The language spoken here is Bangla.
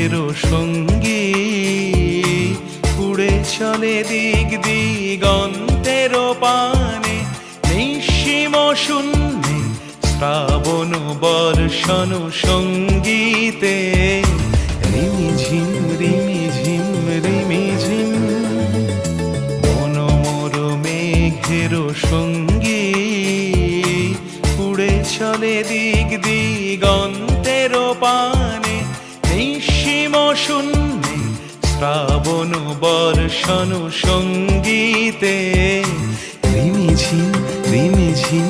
মেঘের সঙ্গী উড়ে চলে দিক দিগন্তের পানে নিঃসীম শূন্যে শ্রাবণ বর্ষণ সঙ্গীতে রিমিঝিম রিমিঝিম রিমিঝিম মনোমর মেঘের সঙ্গী উড়ে চলে দিক দিগন্তের পানে নিঃসীম শূন্যে শ্রাবণ বর্ষণ সঙ্গীতে রিমিঝিম রিমিঝিম